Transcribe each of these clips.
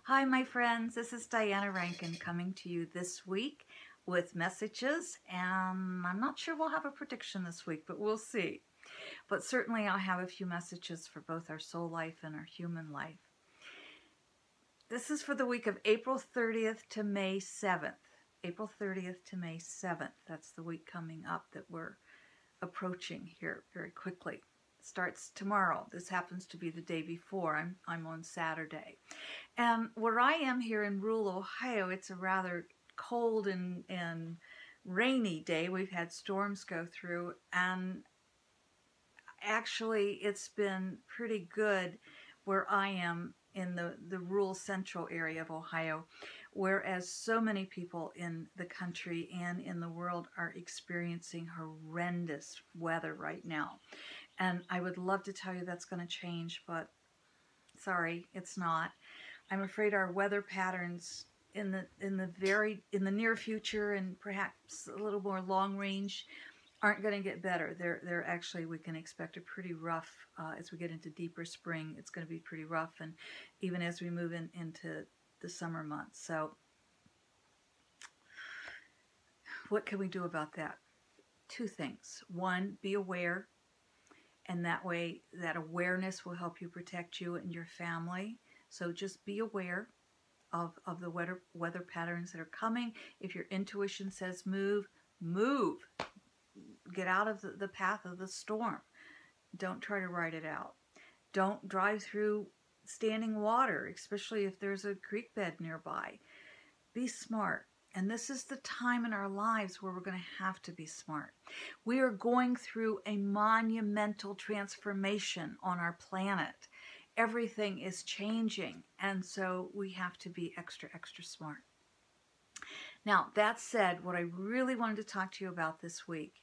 Hi, my friends. This is Diana Rankin coming to you this week with messages, and I'm not sure we'll have a prediction this week, but we'll see. But certainly I'll have a few messages for both our soul life and our human life. This is for the week of April 30th to May 7th. April 30th to May 7th. That's the week coming up that we're approaching here very quickly. Starts tomorrow. This happens to be the day before. I'm on Saturday. And where I am here in rural Ohio, it's a rather cold and rainy day. We've had storms go through, and actually it's been pretty good where I am in the rural central area of Ohio, whereas so many people in the country and in the world are experiencing horrendous weather right now. And I would love to tell you that's going to change, but sorry, it's not. I'm afraid our weather patterns in the near future and perhaps a little more long range aren't going to get better. They're actually, we can expect a pretty rough, as we get into deeper spring, it's going to be pretty rough, and even as we move into the summer months. So what can we do about that? Two things. One, be aware, and that way that awareness will help you protect you and your family. So just be aware of the weather patterns that are coming. If your intuition says move, move. Get out of the path of the storm. Don't try to ride it out. Don't drive through standing water, especially if there's a creek bed nearby. Be smart. And this is the time in our lives where we're going to have to be smart. We are going through a monumental transformation on our planet. Everything is changing, and so we have to be extra smart. Now, that said, what I really wanted to talk to you about this week,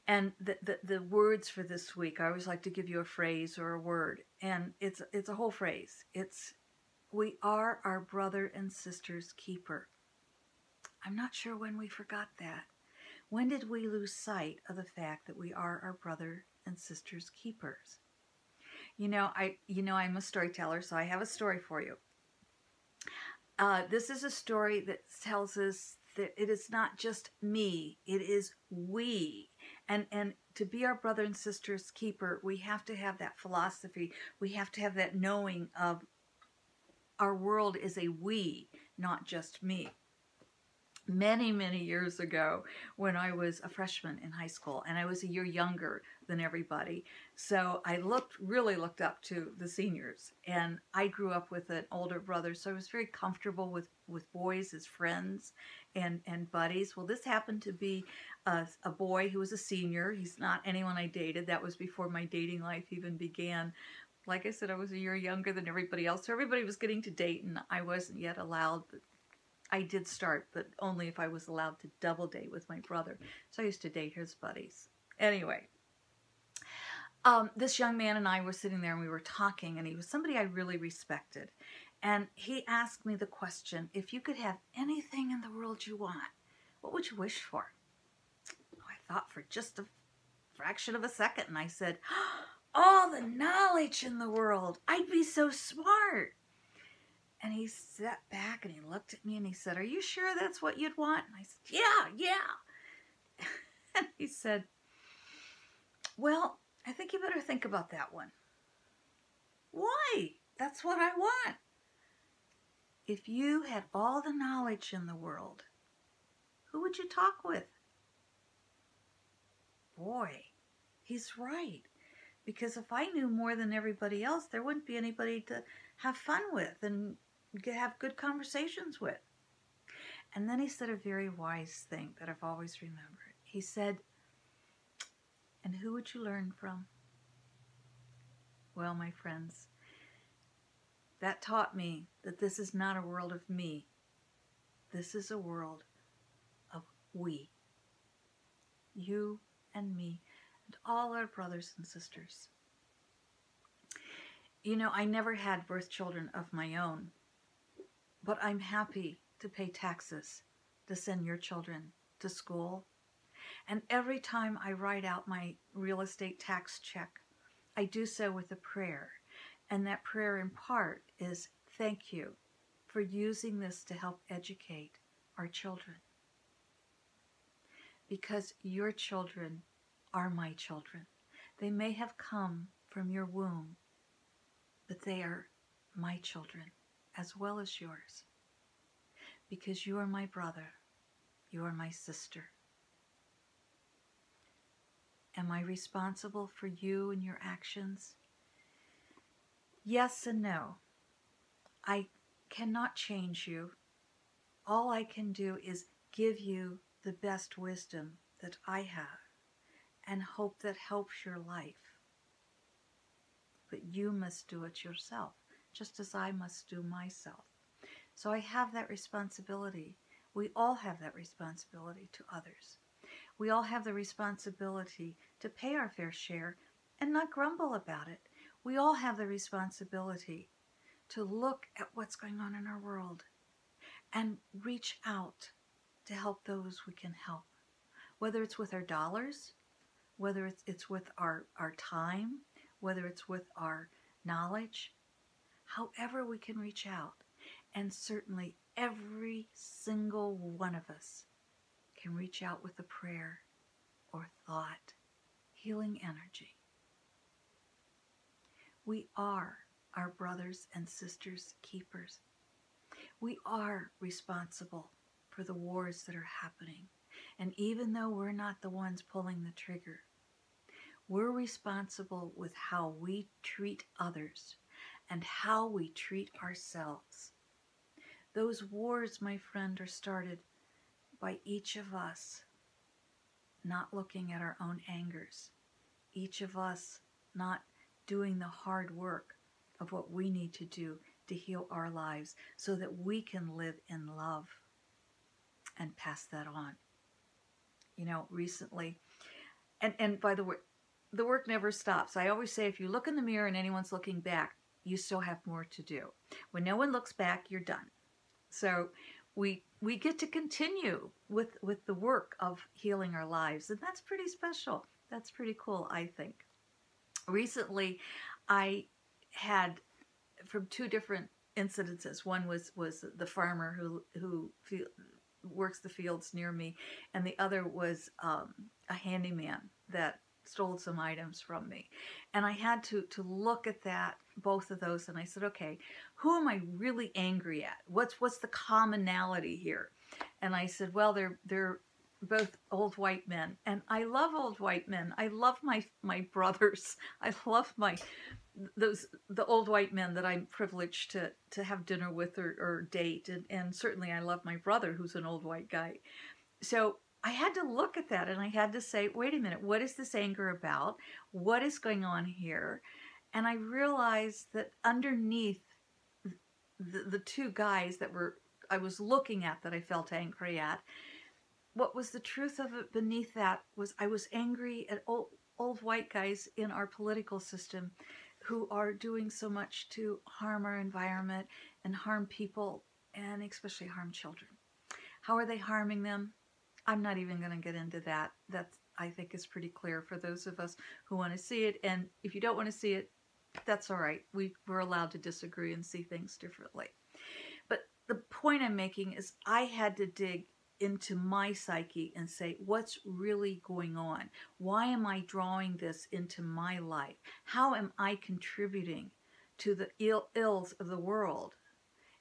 and the words for this week, I always like to give you a phrase or a word, and it's a whole phrase. It's, we are our brother and sister's keeper. I'm not sure when we forgot that. When did we lose sight of the fact that we are our brother and sister's keepers? I'm a storyteller, so I have a story for you. This is a story that tells us that it is not just me, it is we. And to be our brother and sister's keeper, we have to have that philosophy. We have to have that knowing of our world is a we, not just me. Many years ago, when I was a freshman in high school, and I was a year younger than everybody, so I really looked up to the seniors, and I grew up with an older brother, so I was very comfortable with boys as friends and buddies. Well, this happened to be a boy who was a senior. He's not anyone I dated. That was before my dating life even began. Like I said, I was a year younger than everybody else, so everybody was getting to date, and I wasn't yet allowed. I did start, but only if I was allowed to double date with my brother. So I used to date his buddies. Anyway, this young man and I were sitting there and we were talking, and he was somebody I really respected. And he asked me the question, if you could have anything in the world you want, what would you wish for? I thought for just a fraction of a second, and I said, all the knowledge in the world. I'd be so smart. And he sat back and he looked at me and he said, are you sure that's what you'd want? And I said, yeah. And he said, well, I think you better think about that one. Why? That's what I want. If you had all the knowledge in the world, who would you talk with? Boy, he's right. Because if I knew more than everybody else, there wouldn't be anybody to have fun with and have good conversations with. And then he said a very wise thing that I've always remembered. He said, and who would you learn from? Well, my friends, that taught me that this is not a world of me. This is a world of we. You and me and all our brothers and sisters. You know, I never had birth children of my own, but I'm happy to pay taxes to send your children to school. And every time I write out my real estate tax check, I do so with a prayer. And that prayer in part is, thank you for using this to help educate our children. Because your children are my children. They may have come from your womb, but they are my children as well as yours. Because you are my brother, you are my sister. Am I responsible for you and your actions? Yes and no. I cannot change you. All I can do is give you the best wisdom that I have and hope that helps your life. But you must do it yourself, just as I must do myself. So I have that responsibility. We all have that responsibility to others. We all have the responsibility to pay our fair share and not grumble about it. We all have the responsibility to look at what's going on in our world and reach out to help those we can help. Whether it's with our dollars, whether it's with our time, whether it's with our knowledge, however we can reach out. And certainly every single one of us can reach out with a prayer or thought, healing energy. We are our brothers and sisters' keepers. We are responsible for the wars that are happening. And even though we're not the ones pulling the trigger, we're responsible with how we treat others and how we treat ourselves. Those wars, my friend, are started by each of us not looking at our own angers, each of us not doing the hard work of what we need to do to heal our lives so that we can live in love and pass that on. You know, recently, and by the way, the work never stops. I always say if you look in the mirror and anyone's looking back, you still have more to do. When no one looks back, you're done. So we get to continue with the work of healing our lives, and that's pretty special. That's pretty cool, I think. Recently, I had from two different incidences. One was the farmer who works the fields near me, and the other was a handyman that stole some items from me. And I had to look at that, both of those, and I said, okay, who am I really angry at? What's the commonality here? And I said, well, they're both old white men, and I love old white men. I love my brothers. I love the old white men that I'm privileged to have dinner with or date, and certainly I love my brother who's an old white guy. So I had to look at that and I had to say, wait a minute, what is this anger about? What is going on here? And I realized that underneath the two guys that I was looking at that I felt angry at, what was the truth of it beneath that was I was angry at old white guys in our political system who are doing so much to harm our environment and harm people and especially harm children. How are they harming them? I'm not even going to get into that. That I think is pretty clear for those of us who want to see it. And if you don't want to see it, that's all right. We're allowed to disagree and see things differently. But the point I'm making is I had to dig into my psyche and say, what's really going on? Why am I drawing this into my life? How am I contributing to the ills of the world?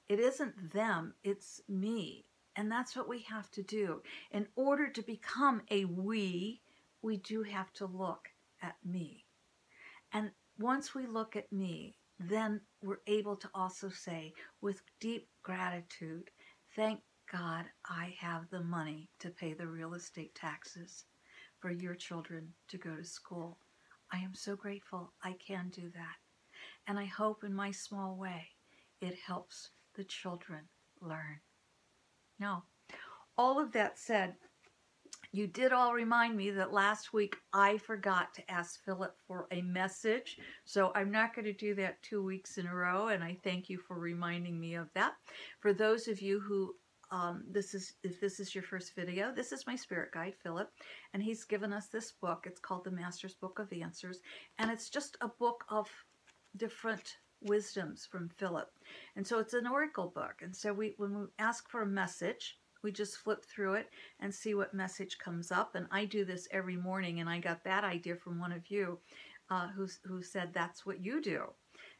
It isn't them, it's me. And that's what we have to do. In order to become a we do have to look at me. And once we look at me, then we're able to also say with deep gratitude, thank God I have the money to pay the real estate taxes for your children to go to school. I am so grateful I can do that. And I hope in my small way it helps the children learn. Now, all of that said, you did all remind me that last week I forgot to ask Philip for a message, so I'm not going to do that 2 weeks in a row, and I thank you for reminding me of that. For those of you who, if this is your first video, this is my spirit guide, Philip, and he's given us this book. It's called The Master's Book of Answers, and it's just a book of different wisdoms from Philip. And so it's an oracle book. And so when we ask for a message, we just flip through it and see what message comes up. And I do this every morning, and I got that idea from one of you who said that's what you do.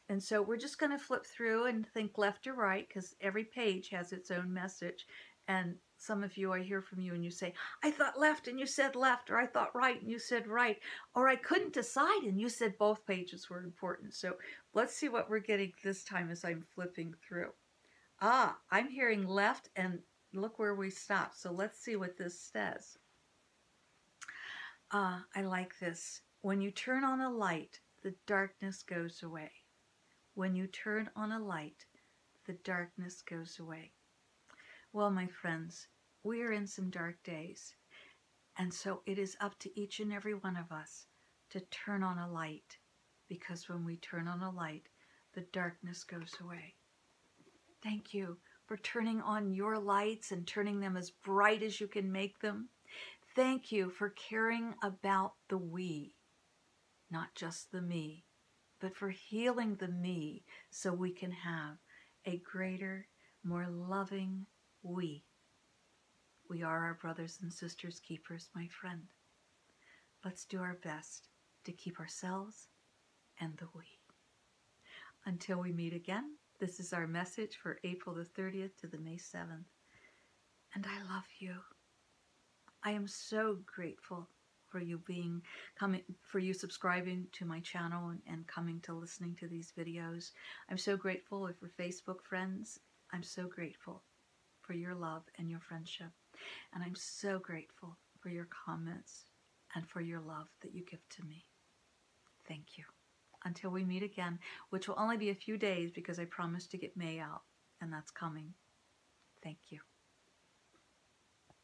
And so we're just going to flip through and think left or right, because every page has its own message. And some of you, I hear from you and you say, I thought left and you said left, or I thought right and you said right, or I couldn't decide and you said both pages were important. So let's see what we're getting this time as I'm flipping through. I'm hearing left, and look where we stopped. So let's see what this says. I like this. When you turn on a light, the darkness goes away. When you turn on a light, the darkness goes away. Well, my friends, we are in some dark days, and so it is up to each and every one of us to turn on a light, because when we turn on a light, the darkness goes away. Thank you for turning on your lights and turning them as bright as you can make them. Thank you for caring about the we, not just the me, but for healing the me so we can have a greater, more loving we. We are our brothers and sisters keepers, my friend. Let's do our best to keep ourselves and the we. Until we meet again, this is our message for April the 30th to the May 7th. And I love you. I am so grateful for you subscribing to my channel and coming to listening to these videos. I'm so grateful for Facebook friends. I'm so grateful for your love and your friendship. And I'm so grateful for your comments and for your love that you give to me. Thank you. Until we meet again, which will only be a few days because I promised to get May out, and that's coming. Thank you.